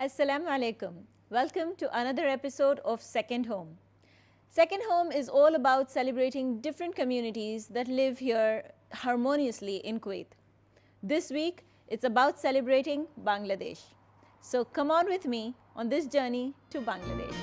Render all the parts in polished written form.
Assalamu alaikum. Welcome to another episode of Second Home. Second Home is all about celebrating different communities that live here harmoniously in Kuwait. This week, it's about celebrating Bangladesh. So come on with me on this journey to Bangladesh.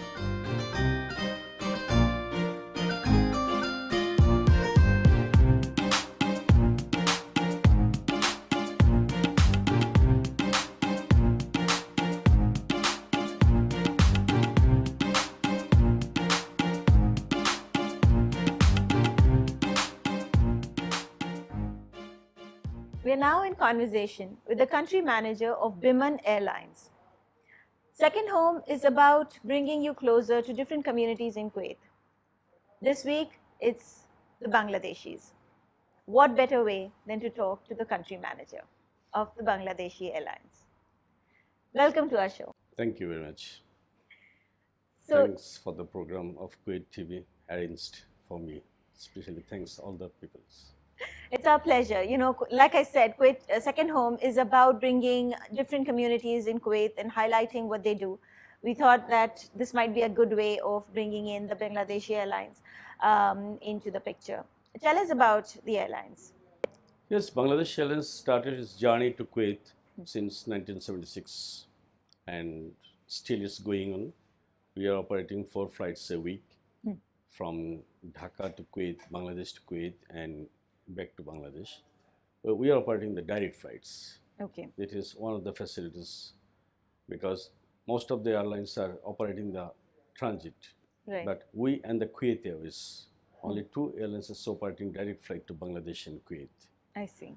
We are now in conversation with the country manager of Bangladesh Airlines. Second Home is about bringing you closer to different communities in Kuwait. This week, it's the Bangladeshis. What better way than to talk to the country manager of the Bangladeshi Airlines? Welcome to our show. Thank you very much. So, Thanks for the program of Kuwait TV arranged for me. Especially thanks all the people. it's our pleasure. You know, like I said, Kuwait Second Home is about bringing different communities in Kuwait and highlighting what they do. We thought that this might be a good way of bringing in the Bangladeshi Airlines into the picture. Tell us about the airlines. Yes, Bangladesh Airlines started its journey to Kuwait since 1976 and still is going on. We are operating 4 flights a week from Dhaka to Kuwait, Bangladesh to Kuwait, and back to Bangladesh. We are operating the direct flights. Okay. It is one of the facilities because most of the airlines are operating the transit. Right. But we and the Kuwait Airways, only 2 airlines are operating direct flight to Bangladesh and Kuwait. I see.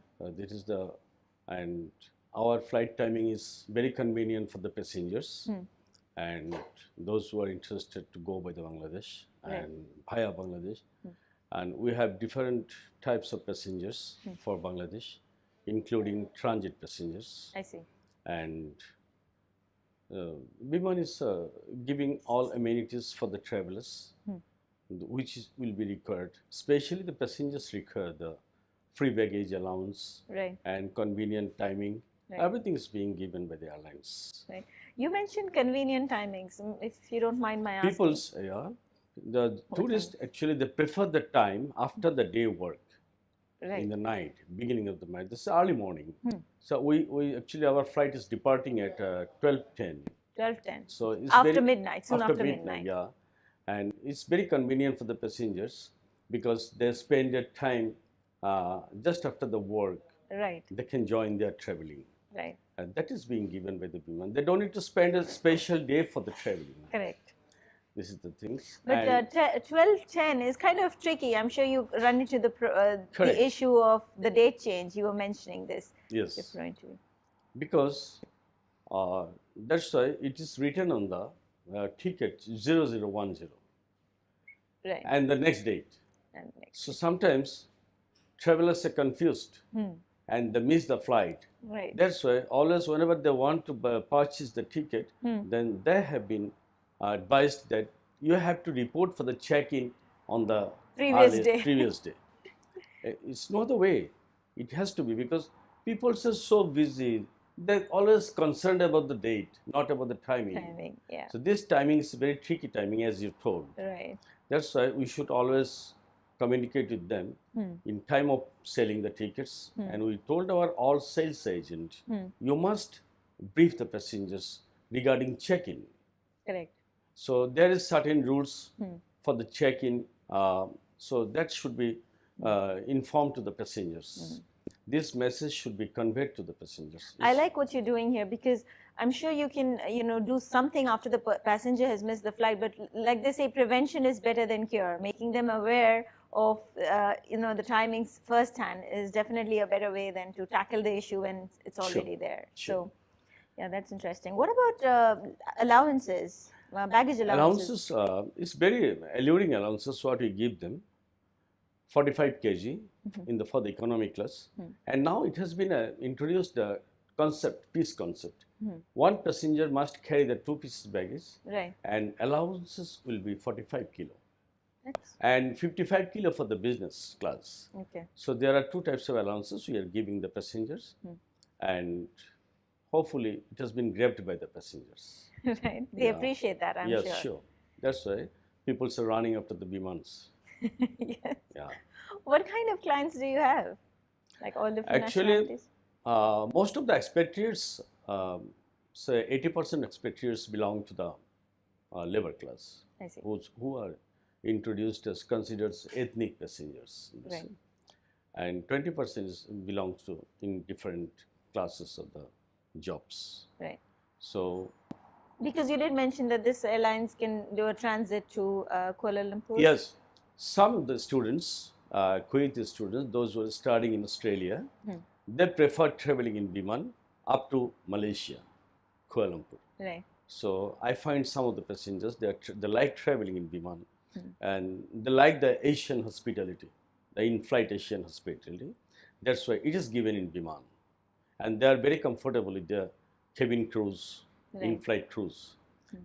And our flight timing is very convenient for the passengers and those who are interested to go by the Bangladesh and via Bangladesh. And we have different types of passengers for Bangladesh, including transit passengers. I see. And Biman is giving all amenities for the travelers, will be required. Especially the passengers require the free baggage allowance and convenient timing. Everything is being given by the airlines. Right. You mentioned convenient timings, if you don't mind my asking. The tourists actually they prefer the time after the day work. In the night, beginning of the night. This is early morning. So we actually our flight is departing at 12:10. 12:10. So it's after midnight, soon after midnight. Yeah, and it's very convenient for the passengers because they spend their time just after the work. Right. They can join their traveling. Right. And that is being given by the Biman. They don't need to spend a special day for the traveling. Correct. This is the thing. But 12:10 is kind of tricky. I'm sure you run into the issue of the date change. You were mentioning this. Yes. Referring to. Because that's why it is written on the ticket 0010. Right. And the next date. So sometimes travelers are confused and they miss the flight. Right. That's why always whenever they want to purchase the ticket, then they have been advised that you have to report for the check-in on the previous day. It's not the way. It has to be because people are so busy. They're always concerned about the date, not about the timing. Yeah. So this timing is very tricky timing, as you told. Right. That's why we should always communicate with them in time of selling the tickets. And we told our all sales agent, you must brief the passengers regarding check-in. Correct. So there is certain rules for the check-in. So that should be informed to the passengers. This message should be conveyed to the passengers. I like what you're doing here because I'm sure you can, do something after the passenger has missed the flight. But like they say, prevention is better than cure. Making them aware of, the timings firsthand is definitely a better way than to tackle the issue when it's already there. Sure. So, yeah, that's interesting. What about allowances, baggage allowances? Allowances, it's very alluring allowances what we give them. 45 kg for the economy class, and now it has been introduced the piece concept. One passenger must carry the 2 pieces baggage, and allowances will be 45 kilo, and 55 kilo for the business class. Okay. So there are 2 types of allowances we are giving the passengers, and hopefully it has been grabbed by the passengers. Right. They Yeah. appreciate that, I'm Yes, sure. sure. That's why people are running after the Bimans. Yes. Yeah. What kind of clients do you have? Like all different Actually, nationalities? most of the expatriates, say 80% expatriates belong to the labor class, I see. who are introduced as considered as ethnic passengers. In this. Right. And 20% belongs to in different classes of the jobs. Right. So Because you did mention that this airlines can do a transit to Kuala Lumpur. yes, some of the students, Kuwaiti students, those who are studying in Australia, they prefer traveling in Biman up to Malaysia, Kuala Lumpur. Right. So I find some of the passengers, they like traveling in Biman, and they like the Asian hospitality, the in-flight Asian hospitality. That's why it is given in Biman, and they are very comfortable with their cabin crews, Right. in-flight crews.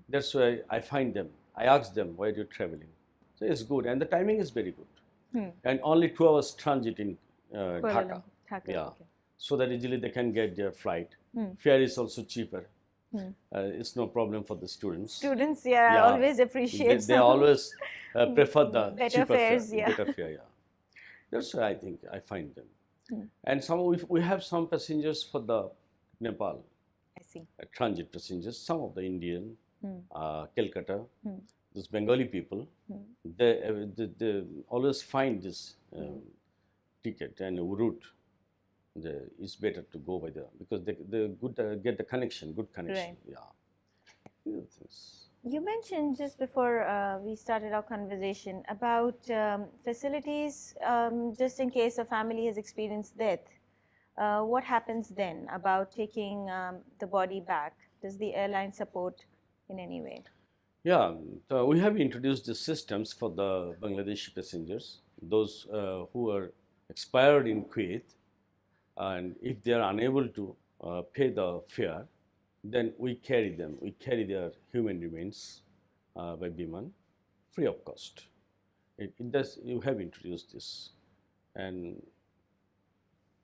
That's why I find them. I ask them, why are you traveling? So it's good, and the timing is very good, and only 2 hours transit in Kuala Dhaka. Lumpur. Dhaka. Yeah. Okay. So that easily they can get their flight. Fare is also cheaper. It's no problem for the students. Students, yeah, Yeah. always appreciate They some always prefer the better cheaper fares, fare, yeah. better fare. Yeah, that's why I think I find them. And some we have some passengers for the Nepal I see. transit passengers. Some of the Indian, Calcutta, those Bengali people, they always find this ticket and route. It's better to go by because they good get the connection, good connection. Right. Yeah. These are things. You mentioned just before we started our conversation about facilities just in case a family has experienced death. What happens then about taking the body back? Does the airline support in any way? Yeah, so we have introduced the systems for the Bangladeshi passengers, those who are expired in Kuwait, and if they are unable to pay the fare, then we carry them. We carry their human remains by Biman, free of cost. It does. You have introduced this, and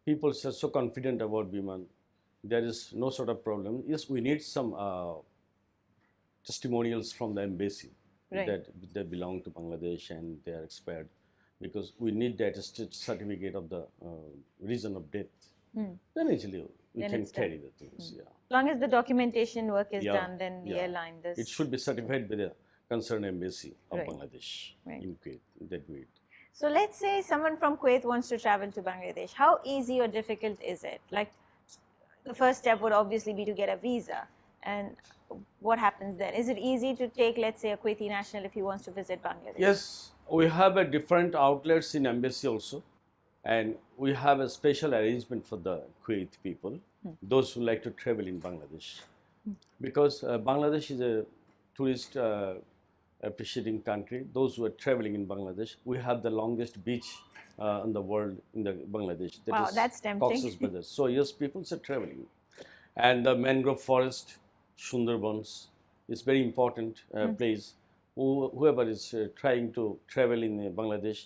people are so confident about Biman. There is no sort of problem. Yes, we need some testimonials from the embassy Right. that they belong to Bangladesh and they are expired, because we need that certificate of the reason of death. Then easily we Then can it's done. carry the things. Yeah. As long as the documentation work is Yeah, done, then the yeah. airline does. It should be certified by the concerned embassy of Right. Bangladesh Right. in Kuwait. That do it. So let's say someone from Kuwait wants to travel to Bangladesh. How easy or difficult is it? Like the first step would obviously be to get a visa. And what happens then? Is it easy to take, let's say, a Kuwaiti national if he wants to visit Bangladesh? Yes, we have a different outlets in embassy also, and we have a special arrangement for the Kuwait people, those who like to travel in Bangladesh, because Bangladesh is a tourist appreciating country. Those who are traveling in Bangladesh, we have the longest beach in the world in the Bangladesh. That Wow, is that's tempting. Cox's Bazar. So yes, people are traveling, and the mangrove forest, Sundarbans, is very important place. Whoever is trying to travel in Bangladesh,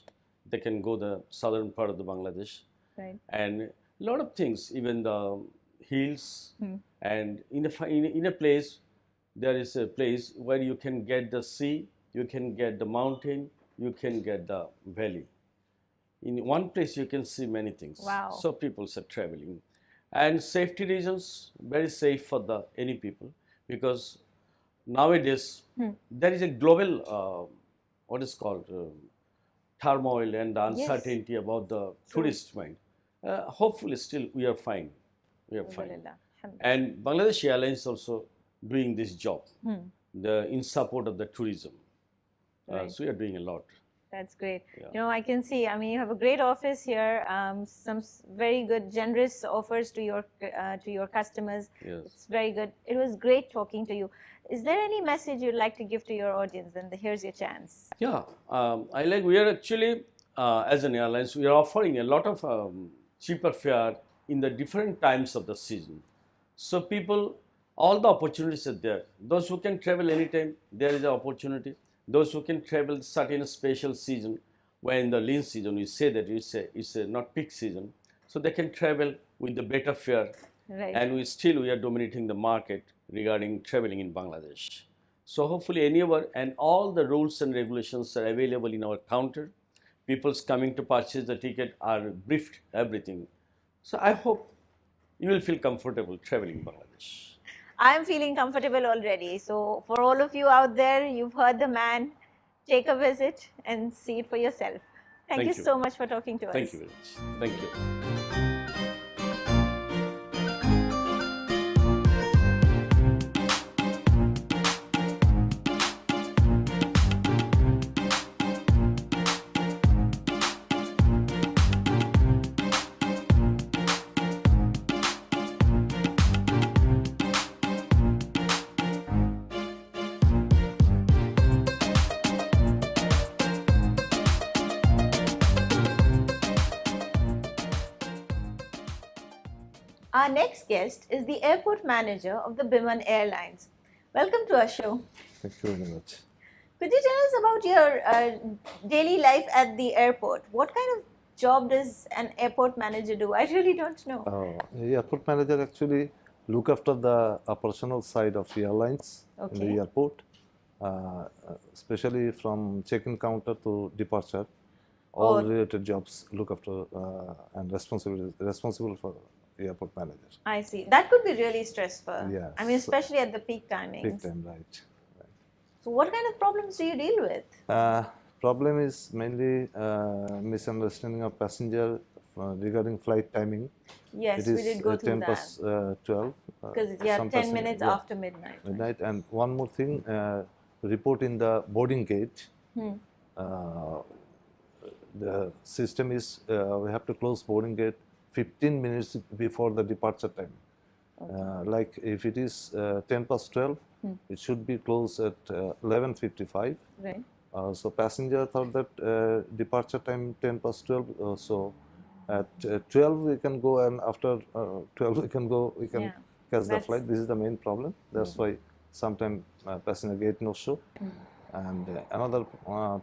they can go the southern part of the Bangladesh, Right. and a lot of things, even the hills, and in a place, there is a place where you can get the sea, you can get the mountain, you can get the valley. In one place, you can see many things. Wow. So people are traveling, and safety reasons, very safe for the any people, because nowadays there is a global what is called turmoil and uncertainty about the tourist mind. Hopefully, still we are fine. We are fine. Alhamdulillah. And Bangladesh Airlines also doing this job, in support of the tourism. Right. So we are doing a lot. That's great. Yeah. You know, I can see. I mean, you have a great office here. Some very good, generous offers to your customers. Yes. It's very good. It was great talking to you. Is there any message you'd like to give to your audience? And here's your chance. Yeah, I like. We are actually as an airlines, we are offering a lot of cheaper fare in the different times of the season. So people, all the opportunities are there. Those who can travel anytime, there is an opportunity. Those who can travel certain special season, when the lean season, we say that it's a not peak season, so they can travel with the better fare. Right. and we are dominating the market regarding traveling in Bangladesh. So hopefully and all the rules and regulations are available in our counter. People's coming to purchase the ticket are briefed everything. So I hope you will feel comfortable traveling in Bangladesh. I'm feeling comfortable already. So, for all of you out there, you've heard the man. Take a visit and see it for yourself. Thank you so much for talking to us. Thank you very much. Thank you. Our next guest is the airport manager of the Bangladesh Airlines. Welcome to our show. Thank you very much. Could you tell us about your daily life at the airport? What kind of job does an airport manager do? I really don't know. The airport manager actually look after the operational side of the airlines in the airport, especially from check-in counter to departure. All related jobs look after and responsible for the airport manager. I see. That could be really stressful. Yes. I mean, especially at the peak timings. Peak time, right. So, what kind of problems do you deal with? Problem is mainly misunderstanding of passenger regarding flight timing. Yes, we did go through 10 past 12. Because 10 minutes after midnight. Midnight. And one more thing, report in the boarding gate. The system is we have to close boarding gate 15 minutes before the departure time. Like if it is 10 past 12, it should be closed at 11:55. Right. So passenger thought that departure time 10 past 12. So at 12 we can go, and after 12 we can go. We can catch the flight. This is the main problem. That's why sometimes passenger gate no show. And another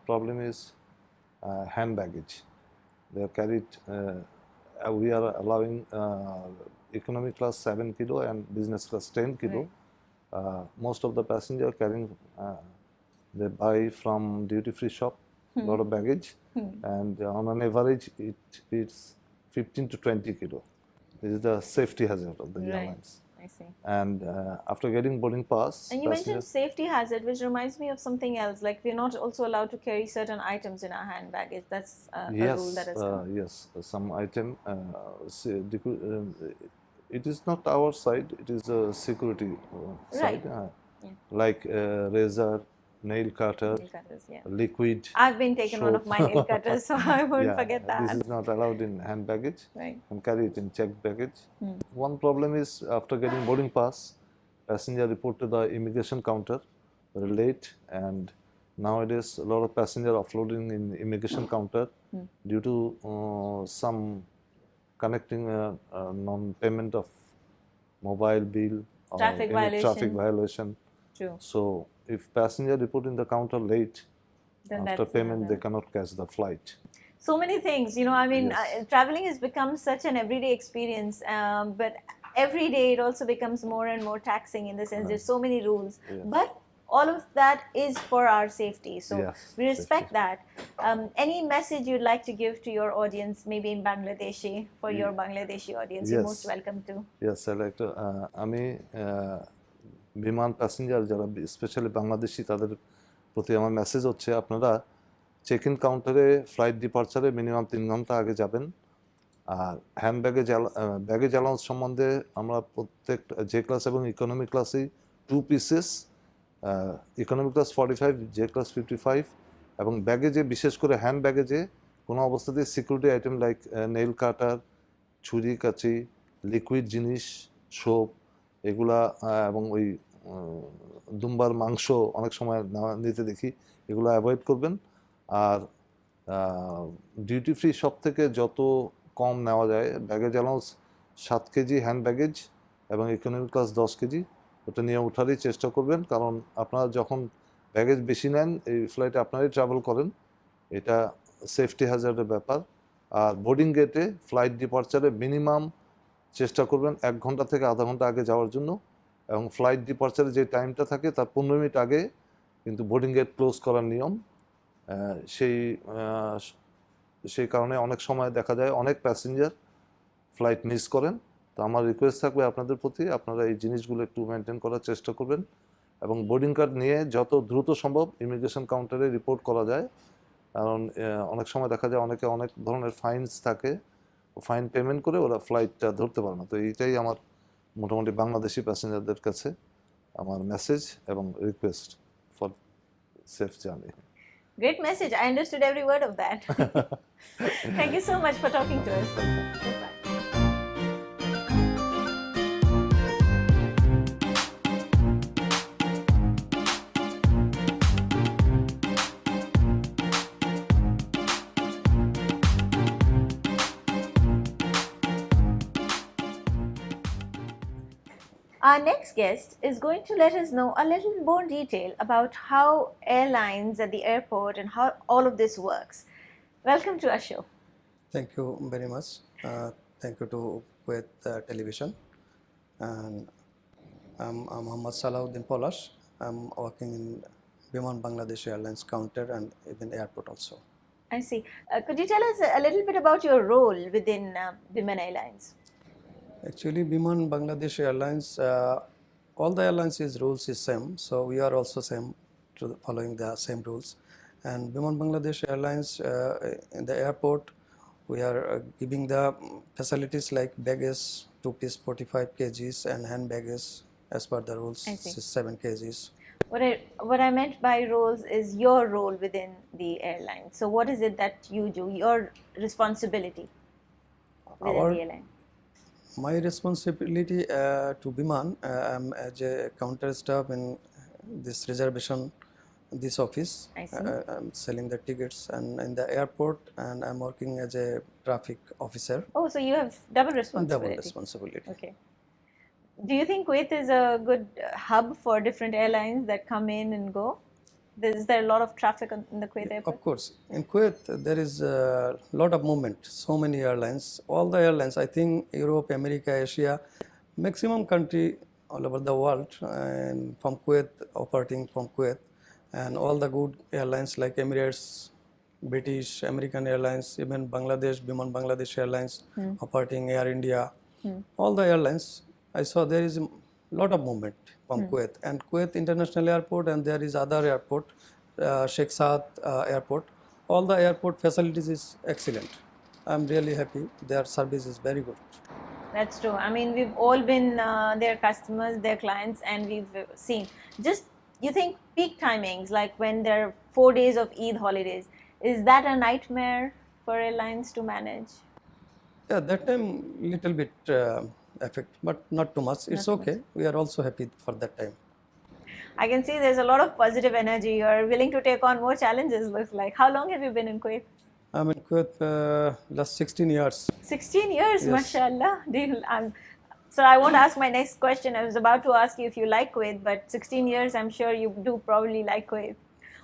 problem is hand baggage. They are carried. We are allowing economy class 7 kilo and business class 10 kilo. Right. Most of the passenger carrying, they buy from duty-free shop, lot of baggage, and on an average, it's 15 to 20 kilo. This is the safety hazard of the airlines. I see. And after getting boarding pass, and you mentioned safety hazard, which reminds me of something else. Like we're not also allowed to carry certain items in our hand baggage. That's a rule that is. Yes, some item. It is not our side. It is a security side. Like razor, nail cutter, liquid. I've been taken one of my nail cutters, so I won't forget that. This is not allowed in hand baggage. Right. And carry it in checked baggage. One problem is after getting boarding pass, passenger report to the immigration counter very late, and nowadays a lot of passenger offloading in immigration counter due to some connecting non-payment of mobile bill or traffic violation. True. So if passenger report in the counter late, then after payment they cannot catch the flight. So many things, I mean, traveling has become such an everyday experience, but every day it also becomes more and more taxing in the sense there's so many rules. But all of that is for our safety. So we respect that. Any message you'd like to give to your audience, maybe in Bangladeshi, for your Bangladeshi audience, you're most welcome to. Yes, I like to. আমি বিমান passenger যারা specially Bangladeshi তাদের প্রতি আমার message হচ্ছে আপনারা check in কাউন্টারে flight ডিপার্চারে minimum 3 ঘন্টা আগে যাবেন। আর হ্যান্ড ব্যাগেজ অ্যালাউন্স সম্বন্ধে আমরা প্রত্যেক জে ক্লাস এবং ইকোনমি ক্লাসেই 2 pieces, economy class 45, J class 55, এবং ব্যাগেজে বিশেষ করে হ্যান্ড ব্যাগেজে কোনো অবস্থাতেই security item like nail cutter, ছুরি কাঁচি, লিকুইড জিনিস, সোপ এগুলা এবং ওই দুম্বার মাংস অনেক সময় নিতে দেখি, এগুলো অ্যাভয়েড করবেন। আর ডিউটি ফ্রি শপ থেকে যত কম নেওয়া যায়, baggage allowance 7 KG hand baggage এবং ইকোনমি ক্লাস 10 কেজি, ওটা নিয়ে ওঠারই চেষ্টা করবেন। কারণ আপনারা যখন ব্যাগেজ বেশি নেন, এই ফ্লাইটে আপনারাই ট্রাভেল করেন, এটা সেফটি হ্যাজার্ডের ব্যাপার। আর বোর্ডিং গেটে ফ্লাইট ডিপার্চারে মিনিমাম চেষ্টা করবেন 1 ঘন্টা থেকে আধা ঘন্টা আগে যাওয়ার জন্য, এবং ফ্লাইট ডিপার্চারে যে টাইমটা থাকে তার 15 মিনিট আগে কিন্তু বোর্ডিং গেট ক্লোজ করার নিয়ম। সেই সেই কারণে অনেক সময় দেখা যায় অনেক প্যাসেঞ্জার ফ্লাইট মিস করেন। তো আমার রিকোয়েস্ট থাকবে আপনাদের প্রতি, আপনারা এই জিনিসগুলো একটু মেনটেন করার চেষ্টা করবেন এবং বোর্ডিং কার্ড নিয়ে যত দ্রুত সম্ভব ইমিগ্রেশন কাউন্টারে রিপোর্ট করা যায়। কারণ অনেক সময় দেখা যায় অনেকে অনেক ধরনের ফাইনস থাকে, ফাইন পেমেন্ট করে ওরা ফ্লাইটটা ধরতে পারে না। তো এইটাই আমার মোটামুটি বাংলাদেশি প্যাসেঞ্জারদের কাছে আমার মেসেজ এবং request for safe journey. Great message. I understood every word of that. Thank you so much for talking to us. Goodbye. Our next guest is going to let us know a little more detail about how airlines at the airport and how all of this works. Welcome to our show. Thank you very much. Thank you to Kuwait Television. And I'm Mohammad Salahuddin Polash. I'm working in Biman Bangladesh Airlines counter and even airport also. I see. Could you tell us a little bit about your role within Biman Airlines? Actually, Biman Bangladesh Airlines, all the airlines' rules is same, so we are also same following the same rules. And Biman Bangladesh Airlines in the airport, we are giving the facilities like baggage 2 piece 45 kgs and hand baggage as per the rules I see. 7 kgs. What I meant by roles is your role within the airline. So what is it that you do, your responsibility within Our- the airline? My responsibility to Biman, I'm as a counter staff in this reservation, this office. I see. I'm selling the tickets and in the airport, and I'm working as a traffic officer. Oh, so you have double responsibility. Double responsibility. Okay. Do you think Kuwait is a good hub for different airlines that come in and go? Is there a lot of traffic in the Kuwait airport? Of course, in Kuwait there is a lot of movement. So many airlines, all the airlines. I think Europe, America, Asia, maximum country all over the world, and from Kuwait, operating from Kuwait, and all the good airlines like Emirates, British, American Airlines, even Bangladesh, Biman Bangladesh Airlines, operating Air India, all the airlines. I saw there is a lot of movement from Kuwait, and Kuwait International Airport, and there is other airport, Sheikh Saad Airport. All the airport facilities is excellent. I'm really happy. Their service is very good. That's true. I mean, we've all been their customers, their clients, and we've seen. Just, you think peak timings, like when there are 4 days of Eid holidays, is that a nightmare for airlines to manage? Yeah, that time little bit effect, but not too much. It's Not too okay. We are also happy for that time. I can see there's a lot of positive energy. You're willing to take on more challenges, looks like. How long have you been in Kuwait? I'm in Kuwait last 16 years. 16 years, Yes. mashallah. So I won't ask my next question. I was about to ask you if you like Kuwait, but 16 years, I'm sure you do probably like Kuwait.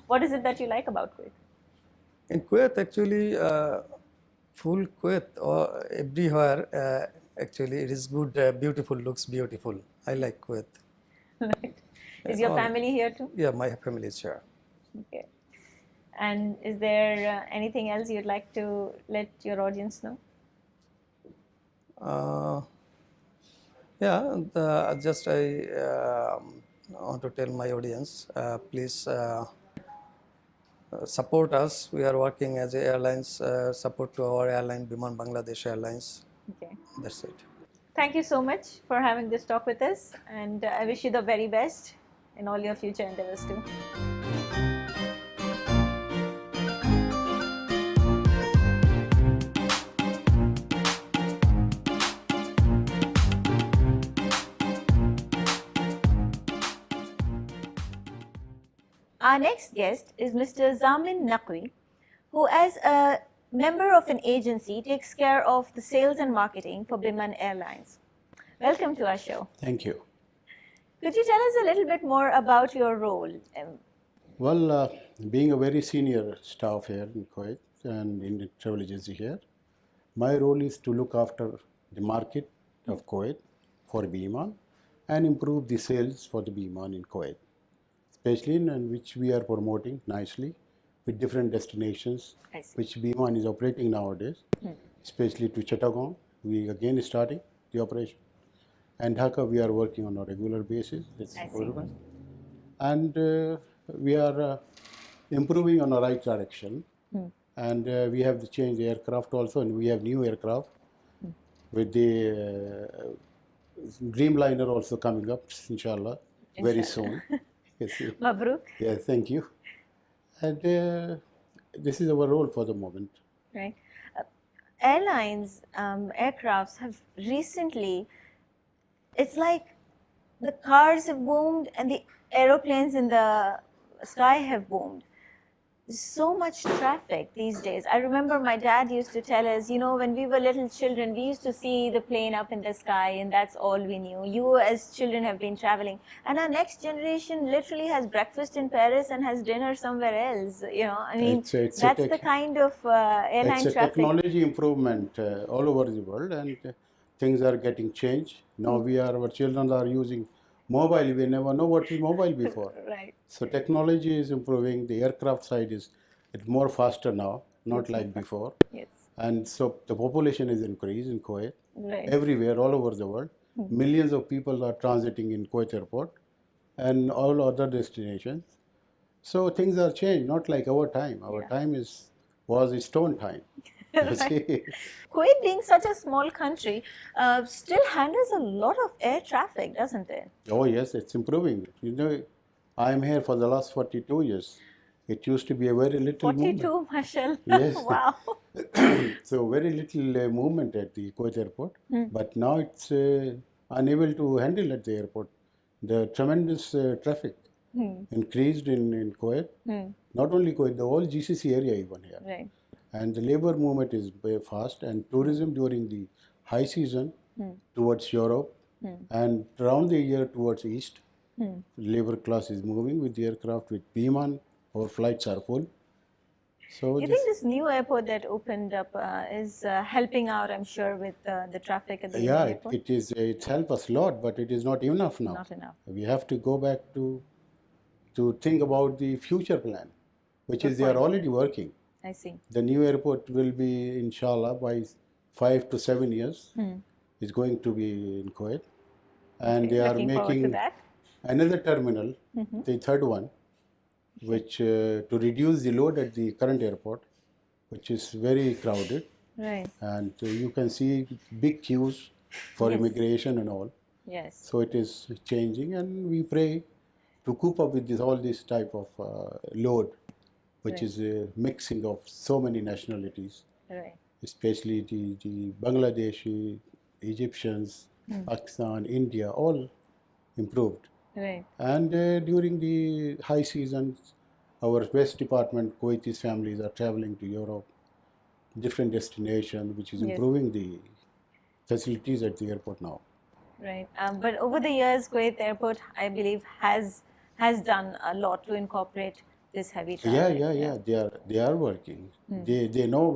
What is it that you like about Kuwait? In Kuwait, actually, full Kuwait or everywhere, actually, it is good, beautiful, looks beautiful. I like Kuwait. Right. Is your all- family here too? Yeah, my family is here. Okay. And is there anything else you'd like to let your audience know? Just I want to tell my audience, please support us. We are working as a airlines, support to our airline, Biman Bangladesh Airlines. Okay. That's it. Thank you so much for having this talk with us, and I wish you the very best in all your future endeavors too. Our next guest is Mr. Zamin Naqvi, who as a member of an agency takes care of the sales and marketing for Biman Airlines. Welcome to our show. Thank you. Could you tell us a little bit more about your role? Well, being a very senior staff here in Kuwait and in the travel agency here, my role is to look after the market, of Kuwait for Biman and improve the sales for the Biman in Kuwait, especially in which we are promoting nicely with different destinations, I see. which Biman is operating nowadays, especially to Chittagong. We again starting the operation. And Dhaka, we are working on a regular basis. It's I see. improvement. And we are improving on the right direction. And we have to change the aircraft also, and we have new aircraft with the Dreamliner also coming up, inshallah, very soon. Yes. Mabruk. Yeah, thank you. And this is our role for the moment. Right. Airlines, aircrafts have recently, it's like the cars have boomed and the aeroplanes in the sky have boomed. There's so much traffic these days. I remember my dad used to tell us, when we were little children, we used to see the plane up in the sky and that's all we knew. You as children have been traveling. And our next generation literally has breakfast in Paris and has dinner somewhere else. I mean, It's that's the kind of airline it's a traffic. technology improvement all over the world, and things are getting changed. Now our children are using mobile. We never know what is mobile before. Right. So technology is improving. The aircraft side is more faster now, not like before. Yes. And so the population is increased in Kuwait, Right. everywhere, all over the world. Millions of people are transiting in Kuwait airport and all other destinations. So things are changed, not like our time. Our time was a stone time. You see? Kuwait, being such a small country, still handles a lot of air traffic, doesn't it? Oh yes, it's improving. I'm here for the last 42 years. It used to be a very little movement. 42, mashallah. Yes. Wow. So very little movement at the Kuwait airport, but now it's unable to handle at the airport. The tremendous traffic increased in Kuwait. Not only Kuwait, the whole GCC area even here. Right. And the labor movement is very fast, and tourism during the high season towards Europe and around the year towards east. Labor class is moving with the aircraft with Biman. Our flights are full. So You think this new airport that opened up is helping out, I'm sure, with the traffic at the new airport? it's helped us a lot, but it is not enough now. Not enough. We have to go back to think about the future plan, which is they are already working. I see. The new airport will be, inshallah, by 5 to 7 years. It's going to be in Kuwait. And they are Looking forward to making that. another terminal, the third one, which to reduce the load at the current airport, which is very crowded. Right. And you can see big queues for immigration and all. Yes. So it is changing, and we pray to cope up with all this type of load, which is a mixing of so many nationalities, Right. especially the Bangladeshi, Egyptians, Pakistan, India, all improved. Right. And during the high seasons, our West Department, Kuwaitis families are traveling to Europe, different destinations, which is improving the facilities at the airport now. Right. But over the years, Kuwait Airport, I believe, has done a lot to incorporate this heavy traffic. Yeah. They are working. They know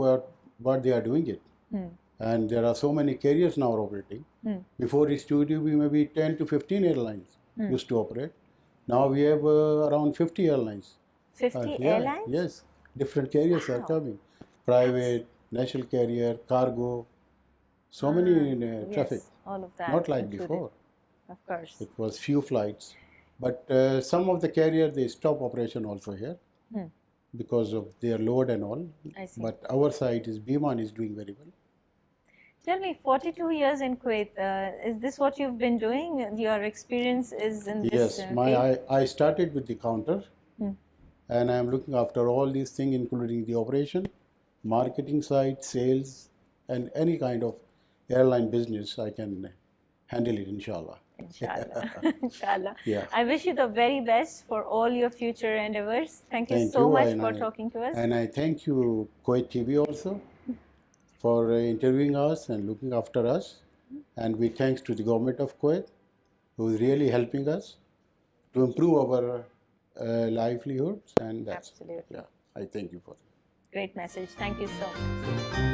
what they are doing it. And there are so many carriers now operating. Before it used to be maybe 10 to 15 airlines used to operate. Now we have around 50 airlines. 50 Yeah, airlines? Yes, different carriers are coming. Private, national carrier, cargo, so many traffic. Yes, all of that. Not like included. before. Of course. It was few flights. But some of the carriers, they stop operation also here because of their load and all. I see. But our side is Biman is doing very well. Tell me, 42 years in Kuwait, is this what you've been doing? Your experience is in this Yes, field? I started with the counter, and I am looking after all these things, including the operation, marketing side, sales, and any kind of airline business. I can handle it, inshallah. Inshallah. Inshallah. Yeah. I wish you the very best for all your future endeavors. Thank you Thank so you, much and for I- talking to us. And I thank you, Kuwait TV, also, for interviewing us and looking after us. And we thanks to the government of Kuwait, who is really helping us to improve our livelihoods. And that's Absolutely. Yeah, I thank you for that. Great message. Thank you so much.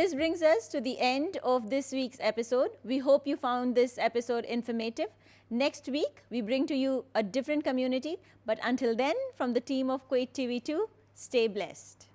this brings us to the end of this week's episode. We hope you found this episode informative. Next week, we bring to you a different community. But until then, from the team of Kuwait TV2, stay blessed.